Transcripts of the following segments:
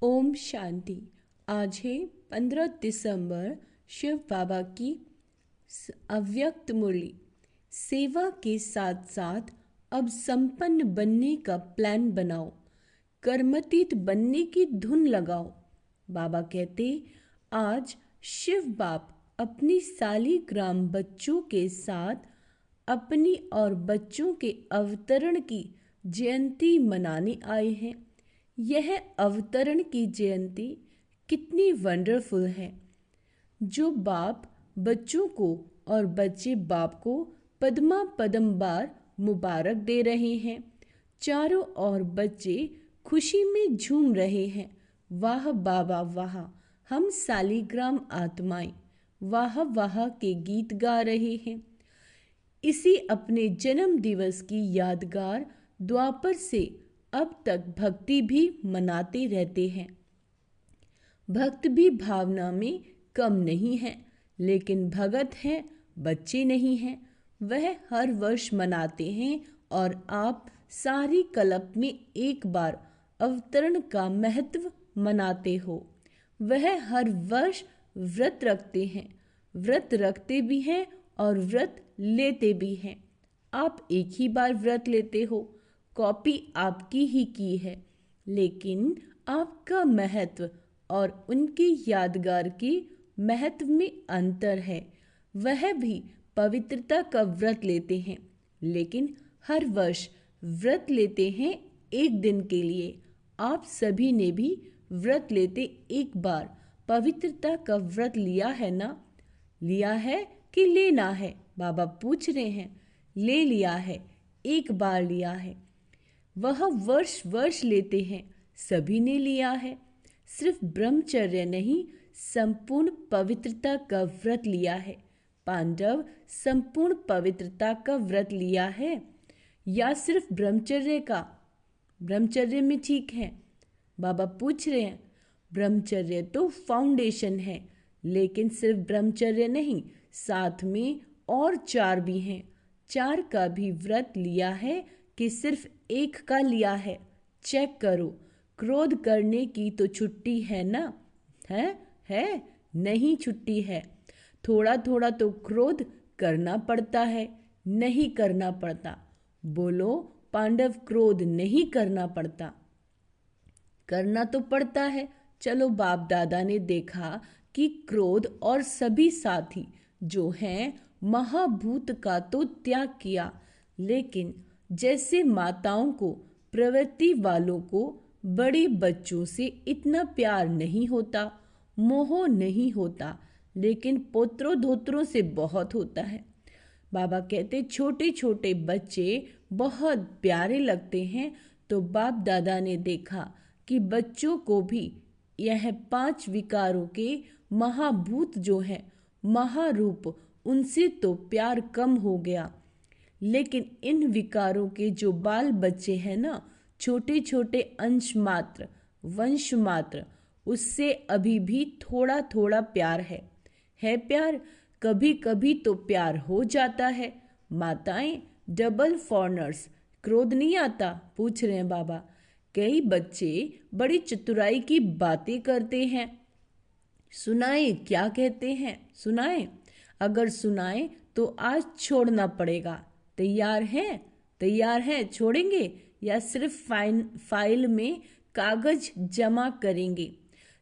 ओम शांति। आज है 15 दिसंबर, शिव बाबा की अव्यक्त मुरली। सेवा के साथ साथ अब संपन्न बनने का प्लान बनाओ, कर्मतीत बनने की धुन लगाओ। बाबा कहते, आज शिव बाप अपनी सालिग्राम बच्चों के साथ अपनी और बच्चों के अवतरण की जयंती मनाने आए हैं। यह अवतरण की जयंती कितनी वंडरफुल है। जो बाप बच्चों को और बच्चे बाप को पद्मा पद्म बार मुबारक दे रहे हैं। चारों ओर बच्चे खुशी में झूम रहे हैं। वाह बाबा वाह, हम सालिग्राम आत्माएं वाह वाह के गीत गा रहे हैं। इसी अपने जन्म दिवस की यादगार द्वापर से अब तक भक्ति भी मनाते रहते हैं। भक्त भी भावना में कम नहीं है, लेकिन भगत हैं, बच्चे नहीं हैं। वह हर वर्ष मनाते हैं और आप सारी कल्प में एक बार अवतरण का महत्व मनाते हो। वह हर वर्ष व्रत रखते हैं, व्रत रखते भी हैं और व्रत लेते भी हैं। आप एक ही बार व्रत लेते हो, कॉपी आपकी ही की है, लेकिन आपका महत्व और उनकी यादगार के महत्व में अंतर है। वह भी पवित्रता का व्रत लेते हैं, लेकिन हर वर्ष व्रत लेते हैं एक दिन के लिए। आप सभी ने भी व्रत लेते एक बार पवित्रता का व्रत लिया है ना? लिया है कि लेना है? बाबा पूछ रहे हैं। ले लिया है, एक बार लिया है। वह वर्ष वर्ष लेते हैं, सभी ने लिया है। सिर्फ ब्रह्मचर्य नहीं, संपूर्ण पवित्रता का व्रत लिया है। पांडव संपूर्ण पवित्रता का व्रत लिया है या सिर्फ ब्रह्मचर्य का? ब्रह्मचर्य में ठीक है। बाबा पूछ रहे हैं, ब्रह्मचर्य तो फाउंडेशन है, लेकिन सिर्फ ब्रह्मचर्य नहीं, साथ में और 4 भी हैं। 4 का भी व्रत लिया है कि सिर्फ एक का लिया है? चेक करो। क्रोध करने की तो छुट्टी है ना? है? नहीं छुट्टी है। थोड़ा थोड़ा तो क्रोध करना पड़ता है, नहीं करना पड़ता। बोलो, पांडव क्रोध नहीं करना पड़ता? करना तो पड़ता है। चलो, बाप दादा ने देखा कि क्रोध और सभी साथी जो हैं महाभूत का तो त्याग किया, लेकिन जैसे माताओं को प्रवृत्ति वालों को बड़े बच्चों से इतना प्यार नहीं होता, मोह नहीं होता, लेकिन पोत्रों धोत्रों से बहुत होता है। बाबा कहते छोटे छोटे बच्चे बहुत प्यारे लगते हैं। तो बाप दादा ने देखा कि बच्चों को भी यह 5 विकारों के महाभूत जो है महारूप, उनसे तो प्यार कम हो गया। लेकिन इन विकारों के जो बाल बच्चे हैं ना, छोटे छोटे अंश मात्र, वंश मात्र, उससे अभी भी थोड़ा थोड़ा प्यार है प्यार। कभी कभी तो प्यार हो जाता है। माताएं डबल फॉरनर्स, क्रोध नहीं आता? पूछ रहे हैं बाबा। कई बच्चे बड़ी चतुराई की बातें करते हैं। सुनाए क्या कहते हैं? सुनाए? अगर सुनाए तो आज छोड़ना पड़ेगा। तैयार हैं? तैयार हैं? छोड़ेंगे या सिर्फ फाइल में कागज जमा करेंगे?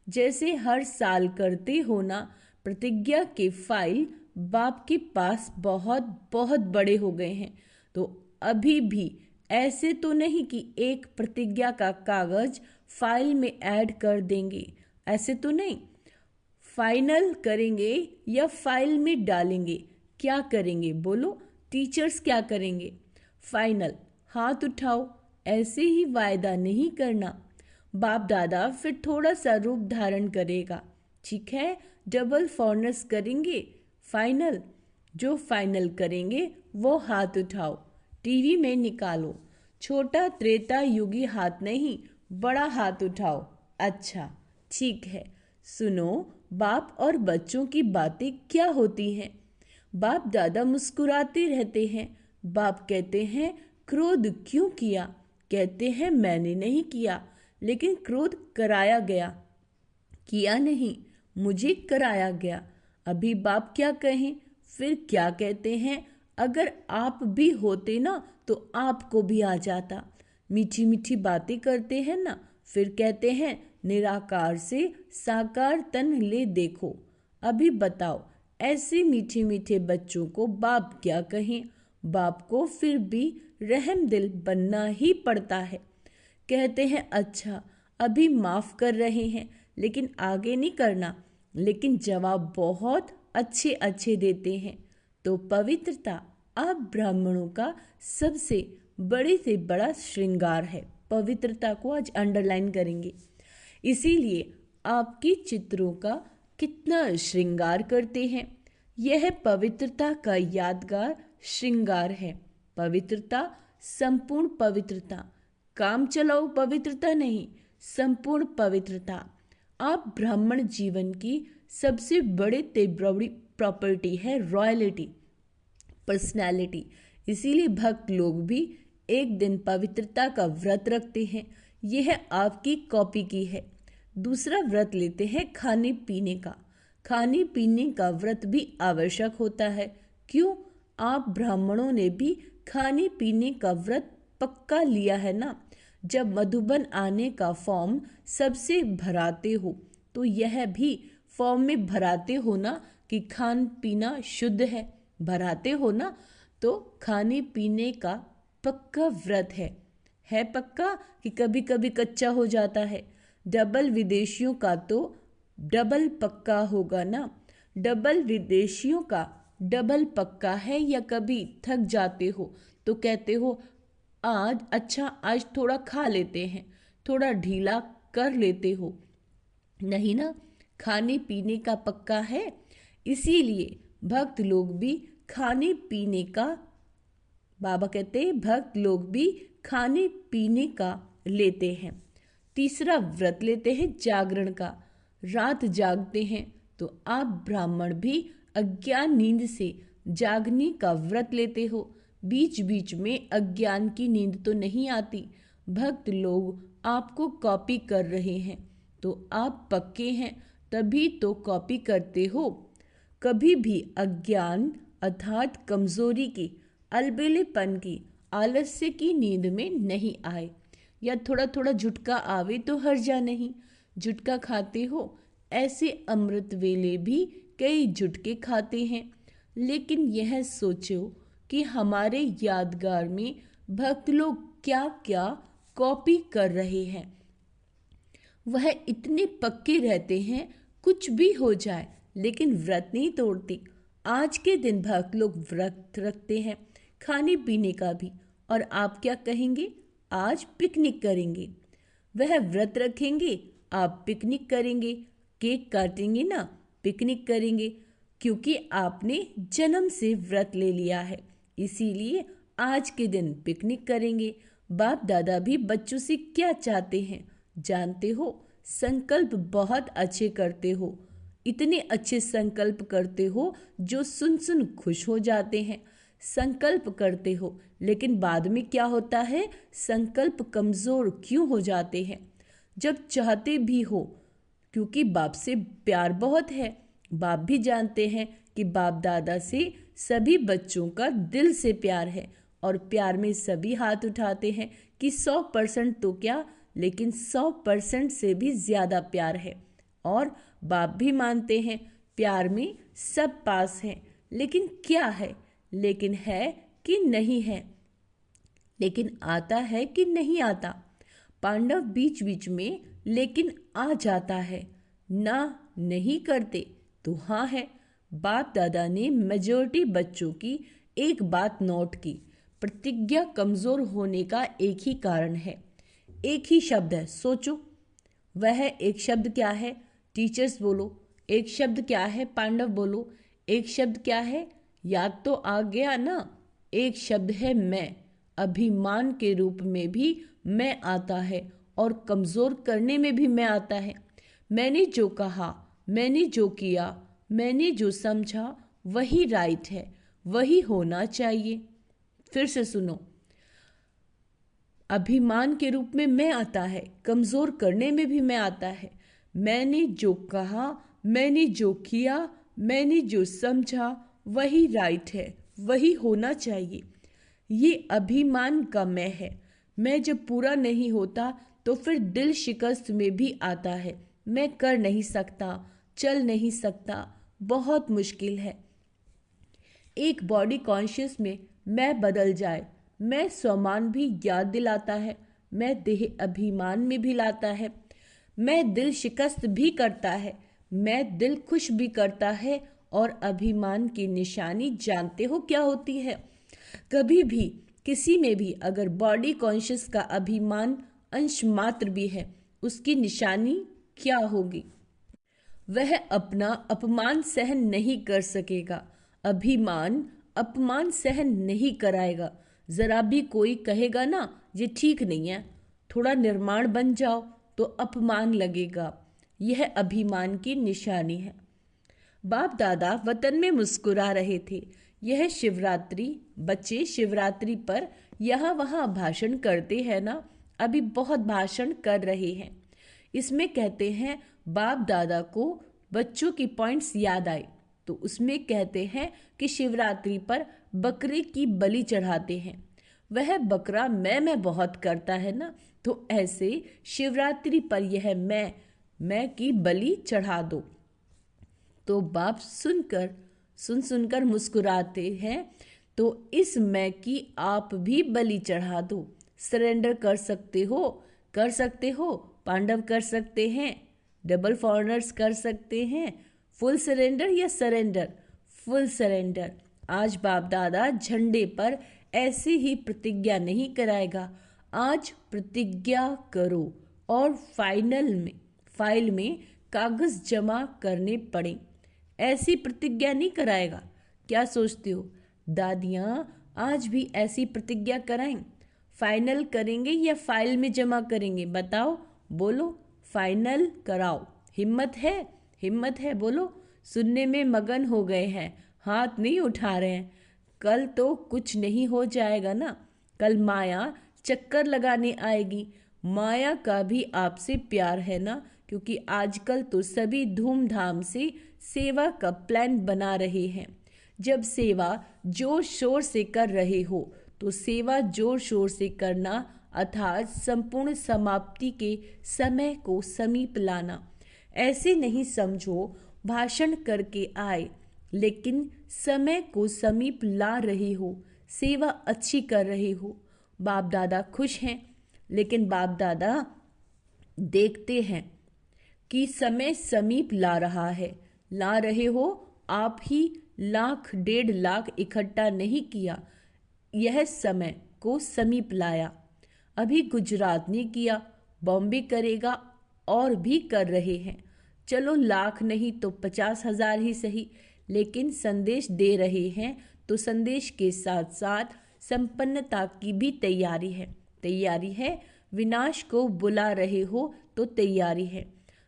जैसे हर साल करते हो ना, प्रतिज्ञा के फाइल बाप के पास बहुत बहुत बड़े हो गए हैं। तो अभी भी ऐसे तो नहीं कि एक प्रतिज्ञा का कागज फाइल में ऐड कर देंगे, ऐसे तो नहीं। फाइनल करेंगे या फाइल में डालेंगे? क्या करेंगे बोलो? टीचर्स क्या करेंगे? फाइनल। हाथ उठाओ। ऐसे ही वायदा नहीं करना। बाप दादा फिर थोड़ा सा रूप धारण करेगा, ठीक है? डबल फॉरनर्स करेंगे। फाइनल। जो फाइनल करेंगे वो हाथ उठाओ, टीवी में निकालो। छोटा त्रेता युगी हाथ नहीं, बड़ा हाथ उठाओ। अच्छा, ठीक है। सुनो, बाप और बच्चों की बातें क्या होती हैं। बाप दादा मुस्कुराते रहते हैं। बाप कहते हैं क्रोध क्यों किया? कहते हैं मैंने नहीं किया, लेकिन क्रोध कराया गया, किया नहीं, मुझे कराया गया। अभी बाप क्या कहें, फिर क्या कहते हैं, अगर आप भी होते ना तो आपको भी आ जाता। मीठी मीठी बातें करते हैं ना, फिर कहते हैं निराकार से साकार तन ले देखो। अभी बताओ, ऐसे मीठे मीठे बच्चों को बाप क्या कहें। बाप को फिर भी रहम दिल बनना ही पड़ता है। कहते हैं अच्छा, अभी माफ कर रहे हैं लेकिन आगे नहीं करना। लेकिन जवाब बहुत अच्छे अच्छे देते हैं। तो पवित्रता आप ब्राह्मणों का सबसे बड़े से बड़ा श्रृंगार है। पवित्रता को आज अंडरलाइन करेंगे। इसीलिए आपके चित्रों का कितना श्रृंगार करते हैं। यह पवित्रता का यादगार श्रृंगार है। पवित्रता, संपूर्ण पवित्रता, काम चलाओ पवित्रता नहीं, संपूर्ण पवित्रता। आप ब्राह्मण जीवन की सबसे बड़े ते बड़ी प्रॉपर्टी है रॉयलिटी, पर्सनैलिटी। इसीलिए भक्त लोग भी एक दिन पवित्रता का व्रत रखते हैं। यह आपकी कॉपी की है। दूसरा व्रत लेते हैं खाने पीने का। खाने पीने का व्रत भी आवश्यक होता है। क्यों? आप ब्राह्मणों ने भी खाने पीने का व्रत पक्का लिया है ना। जब मधुबन आने का फॉर्म सबसे भराते हो तो यह भी फॉर्म में भराते हो ना कि खान पीना शुद्ध है। भराते हो ना, तो खाने पीने का पक्का व्रत है पक्का कि कभी कभी कच्चा हो जाता है। डबल विदेशियों का तो डबल पक्का होगा ना। डबल विदेशियों का डबल पक्का है। या कभी थक जाते हो तो कहते हो आज थोड़ा खा लेते हैं, थोड़ा ढीला कर लेते हो। नहीं ना, खाने पीने का पक्का है। इसीलिए भक्त लोग भी खाने पीने का, बाबा कहते हैं भक्त लोग भी खाने पीने का लेते हैं। तीसरा व्रत लेते हैं जागरण का। रात जागते हैं तो आप ब्राह्मण भी अज्ञान नींद से जागने का व्रत लेते हो। बीच बीच में अज्ञान की नींद तो नहीं आती। भक्त लोग आपको कॉपी कर रहे हैं तो आप पक्के हैं, तभी तो कॉपी करते हो। कभी भी अज्ञान अर्थात कमजोरी की, अलबेलेपन की, आलस्य की नींद में नहीं आए। या थोड़ा थोड़ा झुटका आवे तो हर्जा नहीं। झुटका खाते हो, ऐसे अमृत वेले भी कई झुटके खाते हैं। लेकिन यह सोचो कि हमारे यादगार में भक्त लोग क्या क्या कॉपी कर रहे हैं। वह इतने पक्के रहते हैं, कुछ भी हो जाए लेकिन व्रत नहीं तोड़ते। आज के दिन भक्त लोग व्रत रखते हैं, खाने पीने का भी। और आप क्या कहेंगे? आज पिकनिक करेंगे। वह व्रत रखेंगे, आप पिकनिक करेंगे। केक काटेंगे ना, पिकनिक करेंगे, क्योंकि आपने जन्म से व्रत ले लिया है। इसीलिए आज के दिन पिकनिक करेंगे। बाप दादा भी बच्चों से क्या चाहते हैं जानते हो? संकल्प बहुत अच्छे करते हो। इतने अच्छे संकल्प करते हो जो सुन सुन खुश हो जाते हैं। संकल्प करते हो लेकिन बाद में क्या होता है? संकल्प कमजोर क्यों हो जाते हैं? जब चाहते भी हो, क्योंकि बाप से प्यार बहुत है। बाप भी जानते हैं कि बाप दादा से सभी बच्चों का दिल से प्यार है। और प्यार में सभी हाथ उठाते हैं कि 100% तो क्या, लेकिन 100% से भी ज़्यादा प्यार है। और बाप भी मानते हैं प्यार में सब पास हैं। लेकिन क्या है? लेकिन है कि नहीं है? लेकिन आता है कि नहीं आता? पांडव बीच बीच में लेकिन आ जाता है। ना नहीं करते तो हाँ है। बाप दादा ने मेजॉरिटी बच्चों की एक बात नोट की। प्रतिज्ञा कमजोर होने का एक ही कारण है, एक ही शब्द है। सोचो, वह एक शब्द क्या है? टीचर्स बोलो। एक शब्द क्या है? पांडव बोलो। एक शब्द क्या है? याद तो आ गया ना? एक शब्द है मैं। अभिमान के रूप में भी मैं आता है और कमजोर करने में भी मैं आता है। मैंने जो कहा, मैंने जो किया, मैंने जो समझा वही राइट है, वही होना चाहिए। फिर से सुनो, अभिमान के रूप में मैं आता है, कमज़ोर करने में भी मैं आता है। मैंने जो कहा, मैंने जो किया, मैंने जो समझा वही राइट है, वही होना चाहिए। ये अभिमान का मैं है। मैं जब पूरा नहीं होता तो फिर दिल शिकस्त में भी आता है। मैं कर नहीं सकता, चल नहीं सकता, बहुत मुश्किल है। एक बॉडी कॉन्शियस में मैं बदल जाए, मैं स्वमान भी याद दिलाता है, मैं देह अभिमान में भी लाता है, मैं दिल शिकस्त भी करता है, मैं दिल खुश भी करता है। और अभिमान की निशानी जानते हो क्या होती है? कभी भी किसी में भी अगर बॉडी कॉन्शियस का अभिमान अंश मात्र भी है, उसकी निशानी क्या होगी? वह अपना अपमान सहन नहीं कर सकेगा। अभिमान अपमान सहन नहीं कराएगा। जरा भी कोई कहेगा ना ये ठीक नहीं है, थोड़ा निर्माण बन जाओ, तो अपमान लगेगा। यह अभिमान की निशानी है। बाप दादा वतन में मुस्कुरा रहे थे। यह शिवरात्रि, बच्चे शिवरात्रि पर यहाँ वहाँ भाषण करते हैं ना, अभी बहुत भाषण कर रहे हैं। इसमें कहते हैं बाप दादा को बच्चों की पॉइंट्स याद आए, तो उसमें कहते हैं कि शिवरात्रि पर बकरे की बलि चढ़ाते हैं। वह बकरा मैं बहुत करता है ना, तो ऐसे शिवरात्रि पर यह मैं की बलि चढ़ा दो। तो बाप सुनकर मुस्कुराते हैं। तो इस मैं की आप भी बलि चढ़ा दो। सरेंडर कर सकते हो, कर सकते हो। पांडव कर सकते हैं, डबल फॉरनर्स कर सकते हैं। फुल सरेंडर या सरेंडर? Full surrender. आज बाप दादा झंडे पर ऐसे ही प्रतिज्ञा नहीं कराएगा। आज प्रतिज्ञा करो और फाइल में कागज जमा करने पड़े। ऐसी प्रतिज्ञा नहीं कराएगा। क्या सोचते हो दादियाँ आज भी ऐसी प्रतिज्ञा कराएं? फाइनल करेंगे या फाइल में जमा करेंगे? बताओ, बोलो। फाइनल कराओ। हिम्मत है? हिम्मत है? बोलो। सुनने में मगन हो गए हैं, हाथ नहीं उठा रहे हैं। कल तो कुछ नहीं हो जाएगा ना। कल माया चक्कर लगाने आएगी। माया का भी आपसे प्यार है ना, क्योंकि आजकल तो सभी धूमधाम से सेवा का प्लान बना रहे हैं। जब सेवा जोर शोर से कर रहे हो तो सेवा जोर शोर से करना, अर्थात संपूर्ण समाप्ति के समय को समीप लाना। ऐसे नहीं समझो भाषण करके आए, लेकिन समय को समीप ला रहे हो, सेवा अच्छी कर रहे हो। बाप दादा खुश हैं, लेकिन बाप दादा देखते हैं कि समय समीप ला रहा है। ला रहे हो आप ही। 1,00,000 1,50,000 इकट्ठा नहीं किया, यह समय को समीप लाया। अभी गुजरात ने किया, बॉम्बे करेगा, और भी कर रहे हैं। चलो 1,00,000 नहीं तो 50,000 ही सही, लेकिन संदेश दे रहे हैं तो संदेश के साथ साथ संपन्नता की भी तैयारी है। तैयारी है। विनाश को बुला रहे हो तो तैयारी है।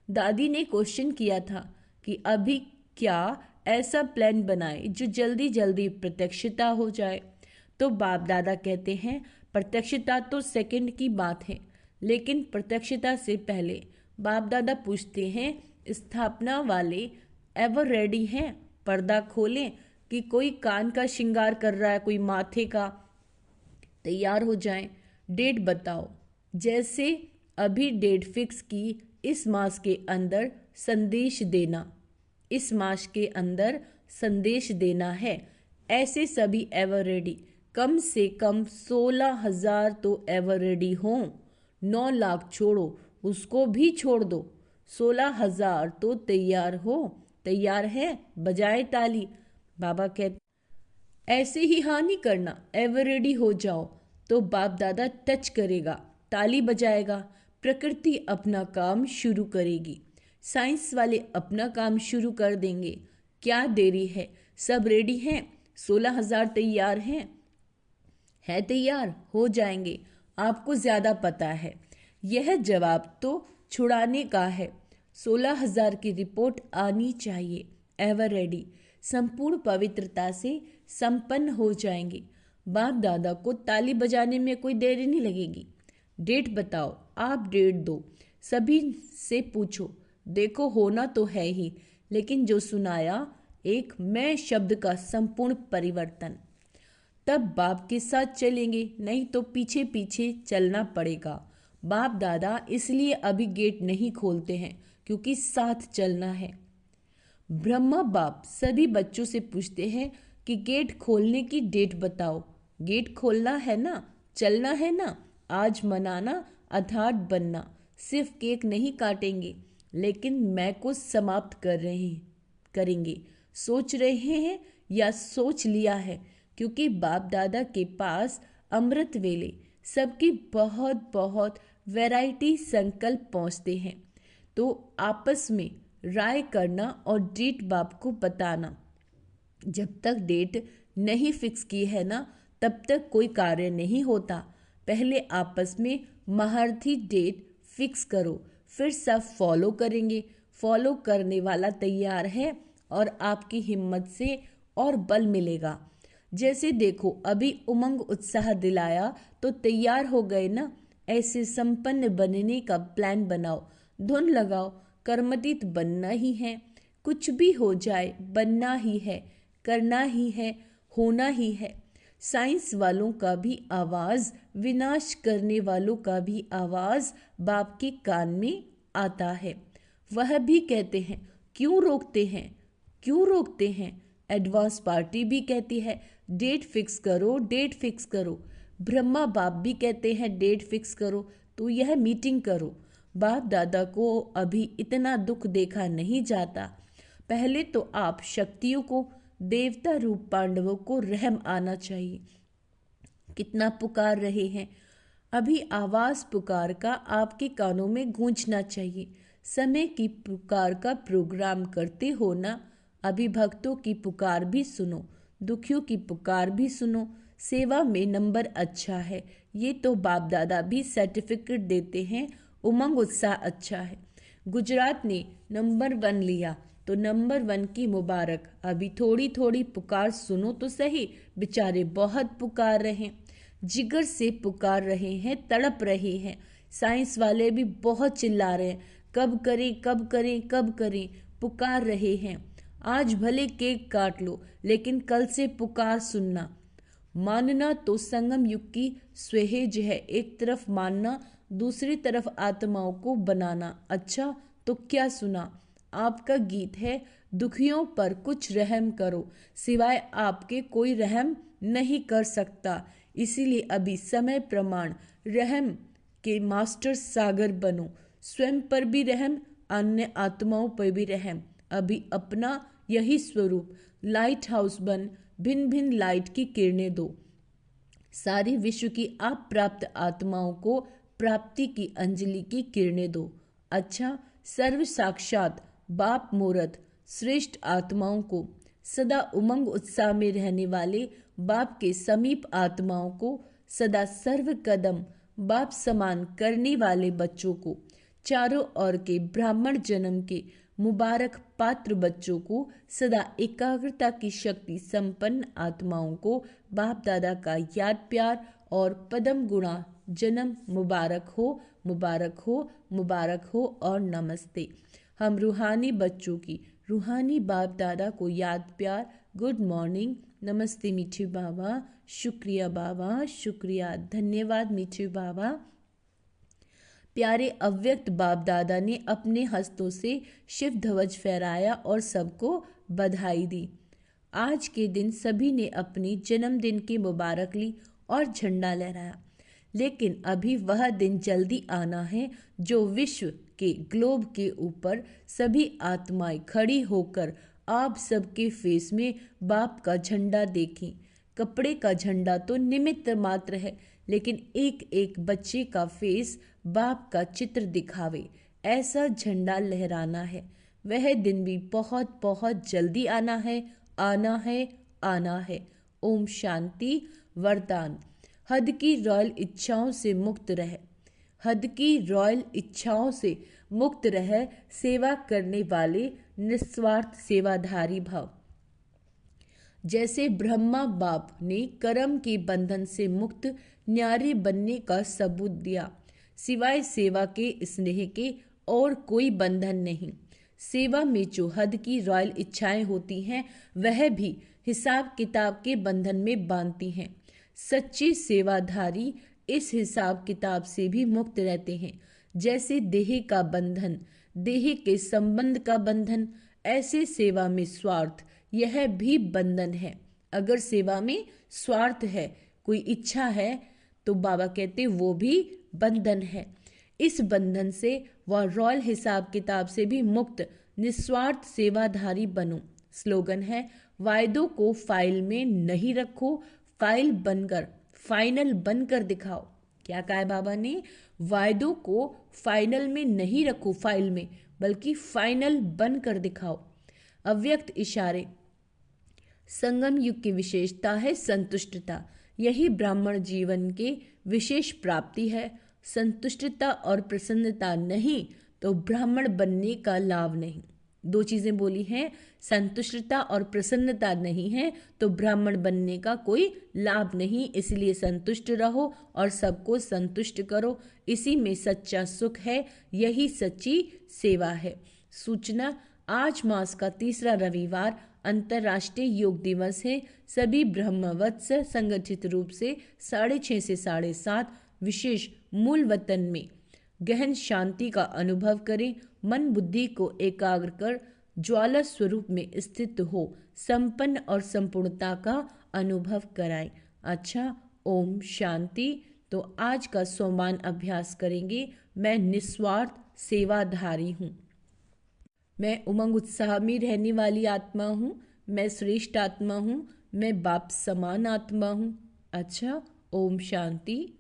दादी ने क्वेश्चन किया था कि अभी क्या ऐसा प्लान बनाए जो जल्दी जल्दी प्रत्यक्षता हो जाए। तो बाप दादा कहते हैं प्रत्यक्षता तो सेकंड की बात है, लेकिन प्रत्यक्षता से पहले बाप दादा पूछते हैं स्थापना वाले एवर रेडी हैं? पर्दा खोलें कि कोई कान का श्रृंगार कर रहा है, कोई माथे का, तैयार हो जाएं। डेट बताओ। जैसे अभी डेट फिक्स की, इस मास के अंदर संदेश देना, इस मास के अंदर संदेश देना है। ऐसे सभी एवर रेडी। कम से कम 16,000 तो एवर रेडी हों। 9,00,000 छोड़ो, उसको भी छोड़ दो। 16,000 तो तैयार हो। तैयार है? बजाए ताली। बाबा कहते ऐसे ही हाँ नहीं करना, एवर रेडी हो जाओ। तो बाप दादा टच करेगा, ताली बजाएगा। प्रकृति अपना काम शुरू करेगी। साइंस वाले अपना काम शुरू कर देंगे। क्या देरी है? सब रेडी हैं। 16,000 तैयार हैं। है तैयार? हो जाएंगे। आपको ज़्यादा पता है। यह जवाब तो छुड़ाने का है। 16,000 की रिपोर्ट आनी चाहिए। Ever ready. संपूर्ण पवित्रता से संपन्न हो जाएंगे। बाप दादा को ताली बजाने में कोई देरी नहीं लगेगी। डेट बताओ, आप डेट दो, सभी से पूछो, देखो होना तो है ही, लेकिन जो सुनाया एक मैं शब्द का संपूर्ण परिवर्तन। तब बाप के साथ चलेंगे, नहीं तो पीछे पीछे चलना पड़ेगा। बाप दादा इसलिए अभी गेट नहीं खोलते हैं क्योंकि साथ चलना है। ब्रह्मा बाप सभी बच्चों से पूछते हैं कि गेट खोलने की डेट बताओ। गेट खोलना है ना, चलना है ना, आज मनाना अर्थात बनना। सिर्फ केक नहीं काटेंगे, लेकिन मैं को समाप्त करेंगे। सोच रहे हैं या सोच लिया है, क्योंकि बाप दादा के पास अमृत वेले सबकी बहुत बहुत वैरायटी संकल्प पहुँचते हैं। तो आपस में राय करना और डेट बाप को बताना। जब तक डेट नहीं फिक्स की है ना, तब तक कोई कार्य नहीं होता। पहले आपस में महारथी डेट फिक्स करो, फिर सब फॉलो करेंगे। फॉलो करने वाला तैयार है और आपकी हिम्मत से और बल मिलेगा। जैसे देखो अभी उमंग उत्साह दिलाया तो तैयार हो गए ना। ऐसे संपन्न बनने का प्लान बनाओ, धुन लगाओ, कर्मतीत बनना ही है। कुछ भी हो जाए बनना ही है, करना ही है, होना ही है। साइंस वालों का भी आवाज, विनाश करने वालों का भी आवाज बाप के कान में आता है। वह भी कहते हैं क्यों रोकते हैं, क्यों रोकते हैं। एडवांस पार्टी भी कहती है डेट फिक्स करो, डेट फिक्स करो। ब्रह्मा बाप भी कहते हैं डेट फिक्स करो, तो यह मीटिंग करो। बाप दादा को अभी इतना दुख देखा नहीं जाता। पहले तो आप शक्तियों को, देवता रूप पांडवों को रहम आना चाहिए। कितना पुकार रहे हैं, अभी आवाज पुकार का आपके कानों में गूंजना चाहिए। समय की पुकार का प्रोग्राम करते हो ना, अभी भक्तों की पुकार भी सुनो, दुखियों की पुकार भी सुनो। सेवा में नंबर अच्छा है, ये तो बाप दादा भी सर्टिफिकेट देते हैं। उमंग उत्साह अच्छा है। गुजरात ने नंबर 1 लिया तो नंबर 1 की मुबारक। अभी थोड़ी थोड़ी पुकार सुनो तो सही, बेचारे बहुत पुकार रहे हैं, जिगर से पुकार रहे हैं, तड़प रहे हैं। साइंस वाले भी बहुत चिल्ला रहे हैं, कब करें कब करें कब करें, पुकार रहे हैं। आज भले केक काट लो, लेकिन कल से पुकार सुनना। मानना तो संगम युग की स्वेहेज है, एक तरफ मानना, दूसरी तरफ आत्माओं को बनाना। अच्छा तो क्या सुना, आपका गीत है दुखियों पर कुछ रहम करो, सिवाय आपके कोई रहम नहीं कर सकता। इसीलिए अभी समय प्रमाण, रहम के मास्टर सागर बनो। स्वयं पर भी रहम, अन्य आत्माओं पर भी रहम। अभी अपना यही स्वरूप लाइट हाउस बन भिन्न भिन्न लाइट की किरणें दो। सारी विश्व की आप प्राप्त आत्माओं को प्राप्ति की अंजलि की किरणें दो। अच्छा, सर्व साक्षात बाप मूर्त श्रेष्ठ आत्माओं को, सदा उमंग उत्साह में रहने वाले बाप के समीप आत्माओं को, सदा सर्व कदम बाप समान करने वाले बच्चों को, चारों ओर के ब्राह्मण जन्म के मुबारक पात्र बच्चों को, सदा एकाग्रता की शक्ति संपन्न आत्माओं को बाप दादा का याद प्यार और पदम गुणा जन्म मुबारक हो, मुबारक हो, मुबारक हो और नमस्ते। हम रूहानी बच्चों की रूहानी बाप दादा को याद प्यार, गुड मॉर्निंग, नमस्ते मीठे बाबा, शुक्रिया बाबा, शुक्रिया, धन्यवाद मीठे बाबा। प्यारे अव्यक्त बाप दादा ने अपने हस्तों से शिव ध्वज फहराया और सबको बधाई दी। आज के दिन सभी ने अपनी जन्मदिन की मुबारक ली और झंडा लहराया। लेकिन अभी वह दिन जल्दी आना है जो विश्व के ग्लोब के ऊपर सभी आत्माएं खड़ी होकर आप सबके फेस में बाप का झंडा देखें। कपड़े का झंडा तो निमित्त मात्र है, लेकिन एक एक बच्चे का फेस बाप का चित्र दिखावे, ऐसा झंडा लहराना है। वह दिन भी बहुत बहुत जल्दी आना है, आना है, आना है। ओम शांति। वरदान, हद की रॉयल इच्छाओं से मुक्त रहे, हद की रॉयल इच्छाओं से मुक्त रह, सेवा करने वाले निस्वार्थ सेवाधारी भाव। जैसे ब्रह्मा बाप ने कर्म के बंधन से मुक्त न्यारे बनने का सबूत दिया, सिवाय सेवा के स्नेह के और कोई बंधन नहीं। सेवा में जो हद की रॉयल इच्छाएं होती हैं वह भी हिसाब किताब के बंधन में बांधती हैं। सच्चे सेवाधारी इस हिसाब किताब से भी मुक्त रहते हैं। जैसे देह का बंधन, देह के संबंध का बंधन, ऐसे सेवा में स्वार्थ यह भी बंधन है। अगर सेवा में स्वार्थ है, कोई इच्छा है, तो बाबा कहते वो भी बंधन है। इस बंधन से वह रॉयल हिसाब किताब से भी मुक्त निस्वार्थ सेवाधारी बनो। स्लोगन है, वायदों को फाइल में नहीं रखो, फाइनल बनकर दिखाओ। क्या कहा है बाबा ने? वायदों को फाइनल में नहीं रखो, फाइल में, बल्कि फाइनल बनकर दिखाओ। अव्यक्त इशारे। संगम युग की विशेषता है संतुष्टता। यही ब्राह्मण जीवन के विशेष प्राप्ति है। संतुष्टता और प्रसन्नता नहीं तो ब्राह्मण बनने का लाभ नहीं। दो चीजें बोली हैं, संतुष्टता और प्रसन्नता नहीं है तो ब्राह्मण बनने का कोई लाभ नहीं। इसलिए संतुष्ट रहो और सबको संतुष्ट करो। इसी में सच्चा सुख है, यही सच्ची सेवा है। सूचना, आज मास का तीसरा रविवार अंतर्राष्ट्रीय योग दिवस है। सभी ब्रह्मवत्स संगठित रूप से 6:30 से 7:30 विशेष मूल वतन में गहन शांति का अनुभव करें। मन बुद्धि को एकाग्र कर ज्वाला स्वरूप में स्थित हो संपन्न और संपूर्णता का अनुभव कराएं। अच्छा, ओम शांति। तो आज का सोमान अभ्यास करेंगे। मैं निस्वार्थ सेवाधारी हूँ। मैं उमंग उत्साह में रहने वाली आत्मा हूँ। मैं श्रेष्ठ आत्मा हूँ। मैं बाप समान आत्मा हूँ। अच्छा, ओम शांति।